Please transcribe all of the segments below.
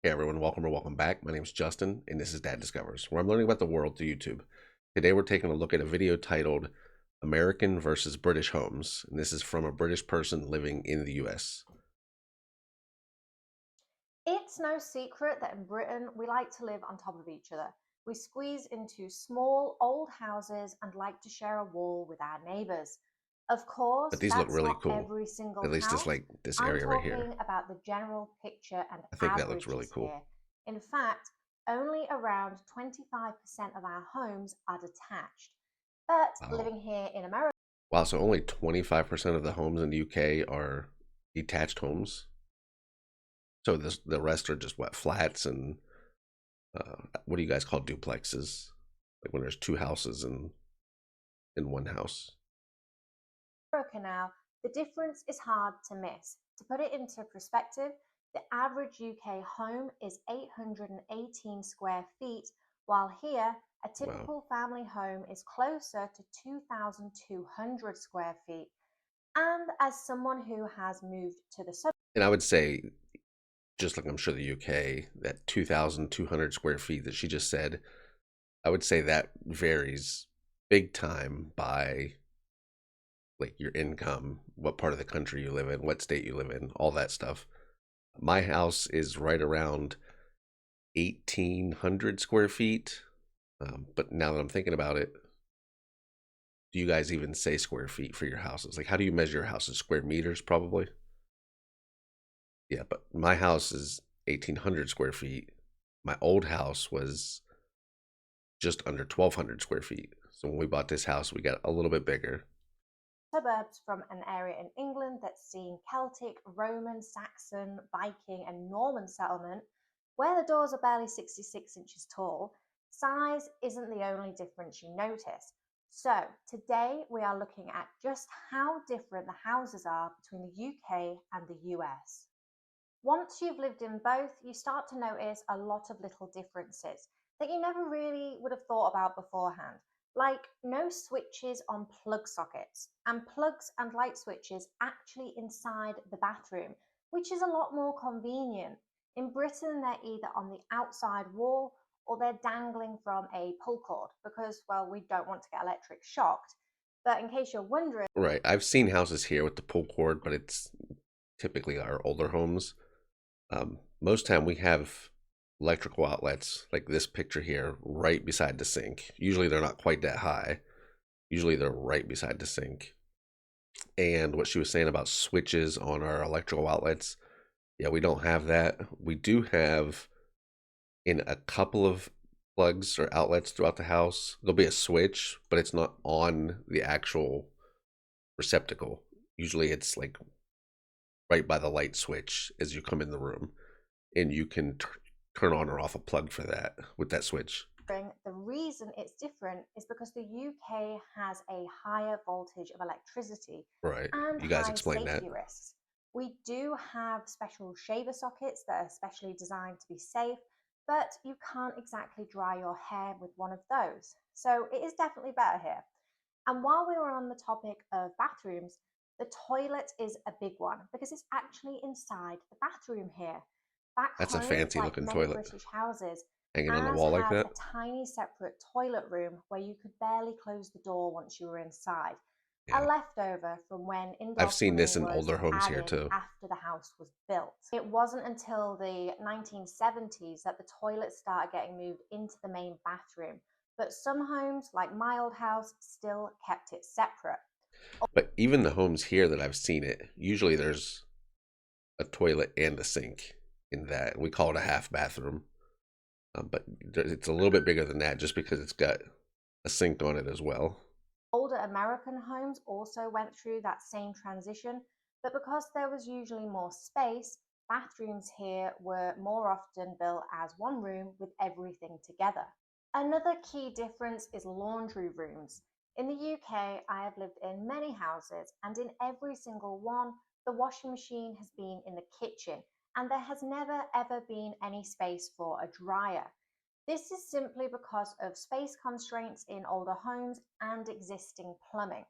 Hey everyone, welcome or welcome back. My name is Justin, and this is Dad Discovers, where I'm learning about the world through YouTube. Today we're taking a look at a video titled American versus British Homes, and this is from a British person living in the US. It's no secret that in Britain we like to live on top of each other. We squeeze into small, old houses and like to share a wall with our neighbours. Of But course, these look that's really not cool, every single at least house. this I'm area right here. talking about the general picture and I think that looks really averages cool. here. In fact, only around 25% of our homes are detached. But Wow. living here in America, Wow, so only 25% of the homes in the UK are detached homes. So the rest are just what, flats and what do you guys call duplexes? Like when there's two houses in one house. now, the difference is hard to miss. To put it into perspective, the average UK home is 818 square feet, while here, a Wow. typical family home is closer to 2,200 square feet. And as someone who has moved to the suburbs, And I would say, just like I'm sure the UK, that 2,200 square feet that she just said, I would say that varies big time by like your income, what part of the country you live in, what state you live in, all that stuff. My house is right around 1,800 square feet. But now that I'm thinking about it, do you guys even say square feet for your houses? Like, how do you measure your houses? Square meters, probably? Yeah, but my house is 1,800 square feet. My old house was just under 1,200 square feet. So when we bought this house, we got a little bit bigger. from an area in England that's seen Celtic, Roman, Saxon, Viking, and Norman settlement, where the doors are barely 66 inches tall, size isn't the only difference you notice. So, today we are looking at just how different the houses are between the UK and the US. Once you've lived in both, you start to notice a lot of little differences that you never really would have thought about beforehand, like no switches on plug sockets, and plugs and light switches actually inside the bathroom, which is a lot more convenient. In Britain, they're either on the outside wall or they're dangling from a pull cord because, well, we don't want to get electric shocked. But in case you're wondering, Right. I've seen houses here with the pull cord, but it's typically our older homes. Most time we have electrical outlets like this picture here right beside the sink. Usually they're not quite that high. Usually they're right beside the sink. And what she was saying about switches on our electrical outlets, yeah, we don't have that. We do have in a couple of plugs or outlets throughout the house, there'll be a switch, but it's not on the actual receptacle. Usually it's like right by the light switch as you come in the room, and you can turn on or off a plug for that with that switch. the reason it's different is because the UK has a higher voltage of electricity Right. and You guys high explain that. safety risks. We do have special shaver sockets that are specially designed to be safe, but you can't exactly dry your hair with one of those. So it is definitely better here. And while we were on the topic of bathrooms, the toilet is a big one because it's actually inside the bathroom here. Back That's a home, fancy like looking many toilet British houses, hanging on the ours wall like had that. a tiny separate toilet room where you could barely close the door once you were inside, a Yeah. leftover from when I've indoor seen this plumbing in was older homes here added too. after the house was built. It wasn't until the 1970s that the toilet started getting moved into the main bathroom, but some homes, like my old house, still kept it separate. But even the homes here that I've seen it, usually there's a toilet and a sink in that. We call it a half bathroom. But it's a little bit bigger than that just because it's got a sink on it as well. Older American homes also went through that same transition, but because there was usually more space, bathrooms here were more often built as one room with everything together. Another key difference is laundry rooms. In the UK, I have lived in many houses, and in every single one, the washing machine has been in the kitchen, and there has never ever been any space for a dryer. This is simply because of space constraints in older homes and existing plumbing.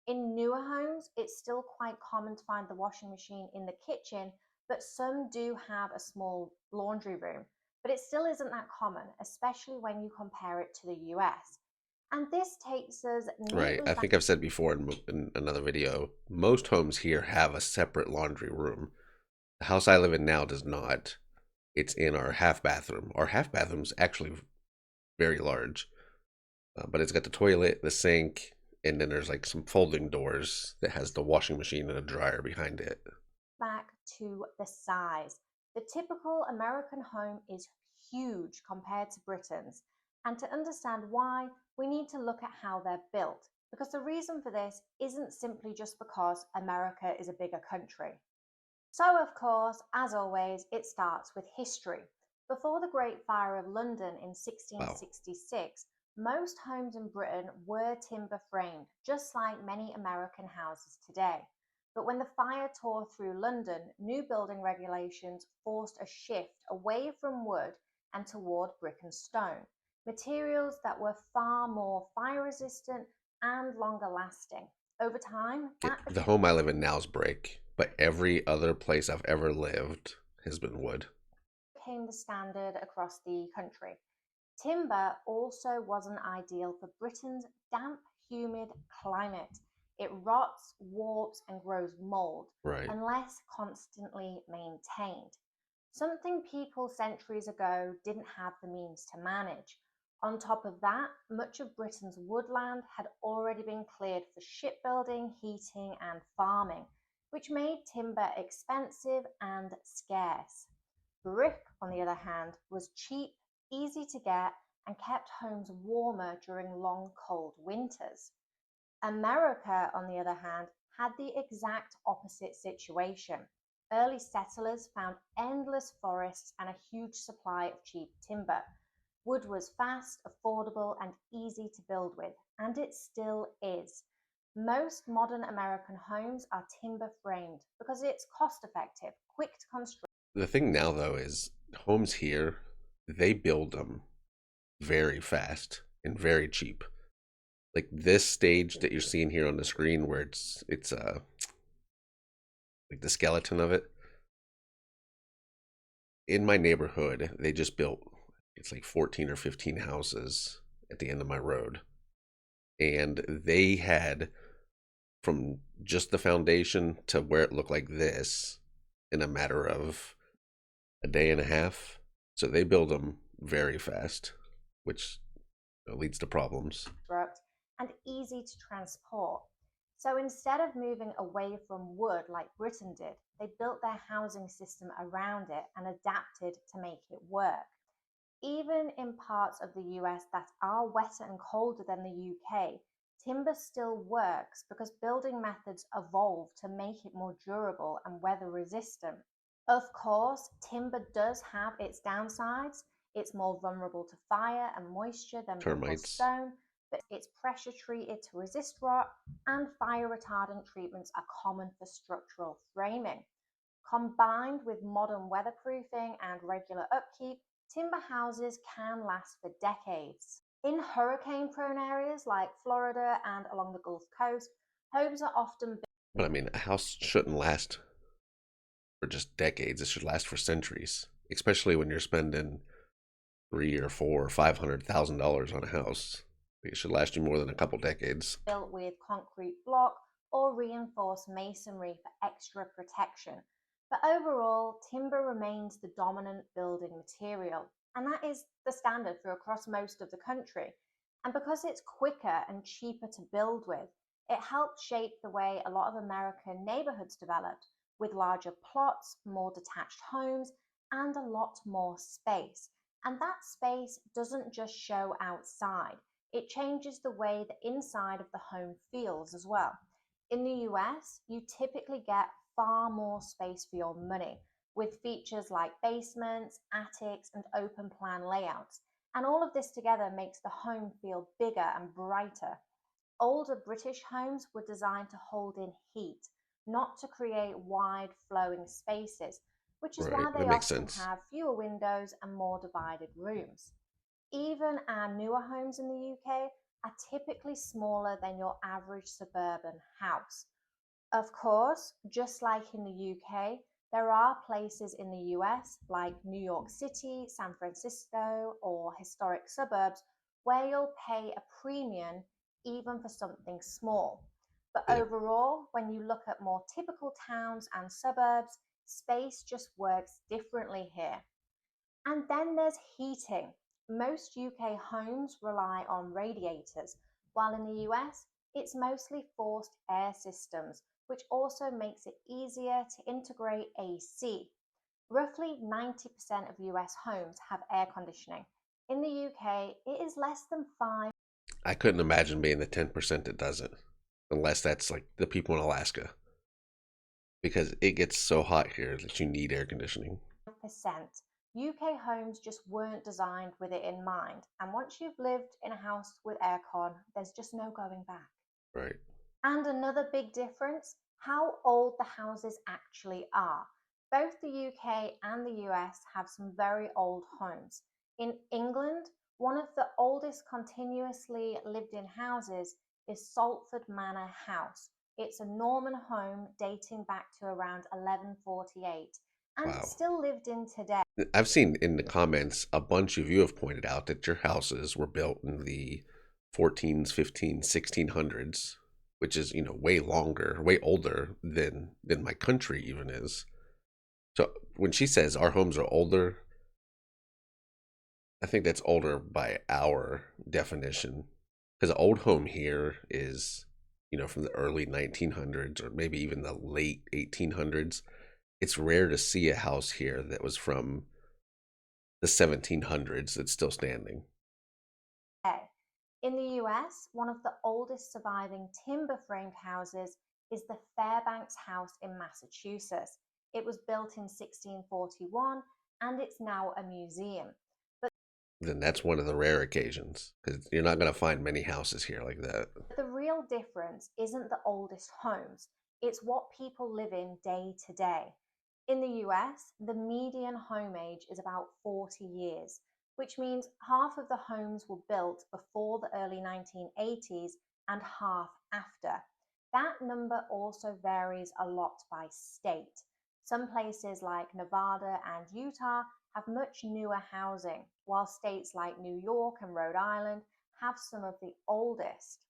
In newer homes, it's still quite common to find the washing machine in the kitchen, but some do have a small laundry room. But it still isn't that common, especially when you compare it to the US. And this takes us Right. neatly I back. think I've said before in another video, most homes here have a separate laundry room. The house I live in now does not. It's in our half bathroom. Our half bathroom's actually very large, but it's got the toilet, the sink, and then there's like some folding doors that has the washing machine and a dryer behind it. Back to the size. The typical American home is huge compared to Britain's, and to understand why, we need to look at how they're built. Because the reason for this isn't simply just because America is a bigger country. So, of course, as always, it starts with history. Before the Great Fire of London in Wow. 1666, most homes in Britain were timber framed, just like many American houses today. But when the fire tore through London, new building regulations forced a shift away from wood and toward brick and stone, materials that were far more fire resistant and longer lasting. Over time, Yeah, that the home I live in now is brick, but every other place I've ever lived has been wood. became the standard across the country. Timber also wasn't ideal for Britain's damp, humid climate. It rots, warps, and grows mold Right. unless constantly maintained, something people centuries ago didn't have the means to manage. On top of that, much of Britain's woodland had already been cleared for shipbuilding, heating, and farming, which made timber expensive and scarce. Brick, on the other hand, was cheap, easy to get, and kept homes warmer during long, cold winters. America, on the other hand, had the exact opposite situation. Early settlers found endless forests and a huge supply of cheap timber. Wood was fast, affordable, and easy to build with, and it still is. Most modern American homes are timber framed because it's cost effective, quick to construct. The thing now though is homes here, they build them very fast and very cheap. Like this stage that you're seeing here on the screen where it's like the skeleton of it. In my neighborhood, they just built it's like 14 or 15 houses at the end of my road. And they had from just the foundation to where it looked like this in a matter of a day and a half. So they build them very fast, which leads to problems. And easy to transport. So instead of moving away from wood like Britain did, they built their housing system around it and adapted to make it work. Even in parts of the US that are wetter and colder than the UK, timber still works because building methods evolved to make it more durable and weather resistant. Of course, timber does have its downsides. It's more vulnerable to fire and moisture than brick or Termites. stone, but it's pressure treated to resist rot, and fire retardant treatments are common for structural framing. Combined with modern weatherproofing and regular upkeep, timber houses can last for decades. In hurricane prone areas like Florida and along the Gulf Coast, homes are often But I mean, a house shouldn't last for just decades. It should last for centuries, especially when you're spending 3 or 4 or 500 thousand dollars on a house. It should last you more than a couple decades. built with concrete block or reinforced masonry for extra protection. But overall, timber remains the dominant building material, and that is the standard for across most of the country. And because it's quicker and cheaper to build with, it helped shape the way a lot of American neighborhoods developed, with larger plots, more detached homes, and a lot more space. And that space doesn't just show outside, it changes the way the inside of the home feels as well. In the US, you typically get far more space for your money with features like basements, attics, and open plan layouts. And all of this together makes the home feel bigger and brighter. Older British homes were designed to hold in heat, not to create wide flowing spaces, which is Right. why That they makes often sense. have fewer windows and more divided rooms. Even our newer homes in the UK are typically smaller than your average suburban house. Of course, just like in the UK, There are places in the US like New York City, San Francisco, or historic suburbs where you'll pay a premium even for something small. But Yeah. overall, when you look at more typical towns and suburbs, space just works differently here. And then there's heating. Most UK homes rely on radiators, while in the US, it's mostly forced air systems, which also makes it easier to integrate AC. Roughly 90% of US homes have air conditioning. In the UK, it is less than 5. I couldn't imagine being the 10% that doesn't, unless that's like the people in Alaska, because it gets so hot here that you need air conditioning. Percent. UK homes just weren't designed with it in mind, and once you've lived in a house with aircon, there's just no going back. Right. And another big difference, how old the houses actually are. Both the UK and the US have some very old homes. In England, one of the oldest continuously lived in houses is Salford Manor House. It's a Norman home dating back to around 1148, and it's Wow. still lived in today. I've seen in the comments a bunch of you have pointed out that your houses were built in the 14s, 15s, 1600s, which is, way longer, way older than my country even is. So when she says our homes are older, I think that's older by our definition. Because an old home here is, from the early 1900s or maybe even the late 1800s. It's rare to see a house here that was from the 1700s that's still standing. In the US, one of the oldest surviving timber framed houses is the Fairbanks House in Massachusetts. It was built in 1641 and it's now a museum. Then that's one of the rare occasions because you're not going to find many houses here like that. But the real difference isn't the oldest homes, it's what people live in day to day. In the US, the median home age is about 40 years, which means half of the homes were built before the early 1980s and half after. That number also varies a lot by state. Some places like Nevada and Utah have much newer housing, while states like New York and Rhode Island have some of the oldest.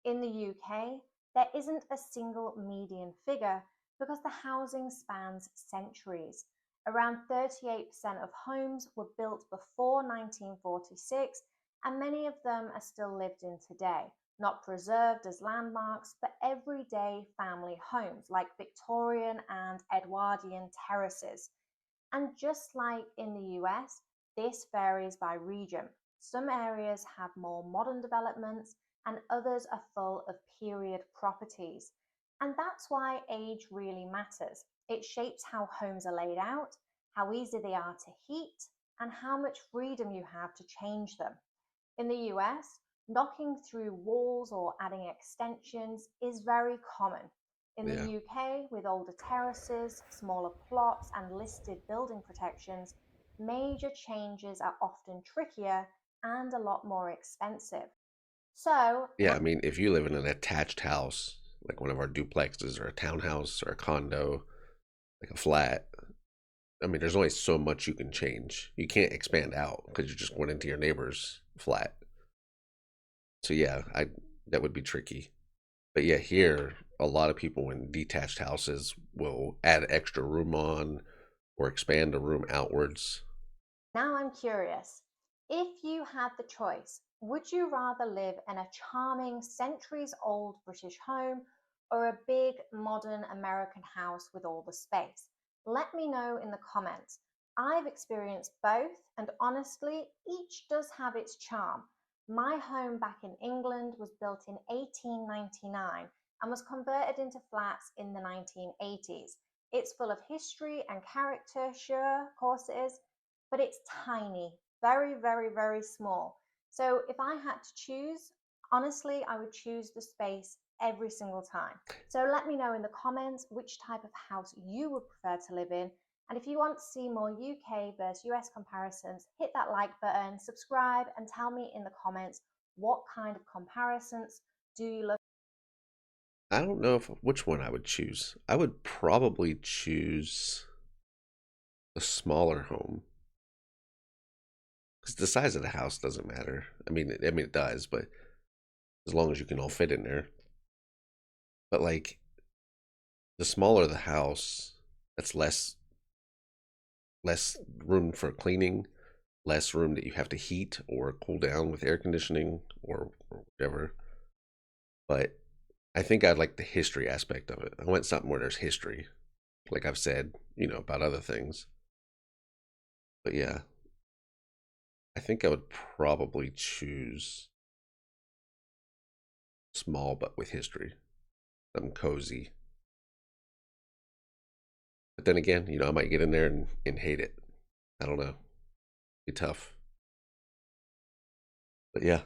In the UK, there isn't a single median figure because the housing spans centuries. Around 38% of homes were built before 1946, and many of them are still lived in today, not preserved as landmarks, but everyday family homes like Victorian and Edwardian terraces. And just like in the US, this varies by region. Some areas have more modern developments, and others are full of period properties. And that's why age really matters. It shapes how homes are laid out, how easy they are to heat, and how much freedom you have to change them. In the US, knocking through walls or adding extensions is very common. In the Yeah. UK, with older terraces, smaller plots, and listed building protections, major changes are often trickier and a lot more expensive. So, Yeah. I mean, if you live in an attached house, like one of our duplexes or a townhouse or a condo, like a flat, I mean, there's only so much you can change. You can't expand out because you're just going into your neighbor's flat. So yeah, I that would be tricky. But yeah, here a lot of people in detached houses will add extra room on or expand a room outwards. now I'm curious. If you had the choice, would you rather live in a charming, centuries old British home or a big, modern American house with all the space? Let me know in the comments. I've experienced both, and honestly, each does have its charm. My home back in England was built in 1899 and was converted into flats in the 1980s. It's full of history and character, sure, of course it is, but it's tiny, very, very, very small. So if I had to choose, honestly, I would choose the space every single time. So let me know in the comments which type of house you would prefer to live in. And if you want to see more UK versus US comparisons, hit that like button, subscribe, and tell me in the comments what kind of comparisons do you look. I don't know if which one I would choose. I would probably choose. a smaller home. Because the size of the house doesn't matter. I mean it does, but as long as you can all fit in there. But like the smaller the house, that's less room for cleaning, less room that you have to heat or cool down with air conditioning or whatever. But I think I like the history aspect of it. I want something where there's history, like I've said, about other things. But yeah, I think I would probably choose small but with history, something cozy. But then again, I might get in there and hate it. I don't know. Be tough. But yeah,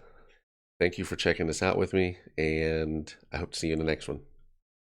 thank you for checking this out with me, and I hope to see you in the next one.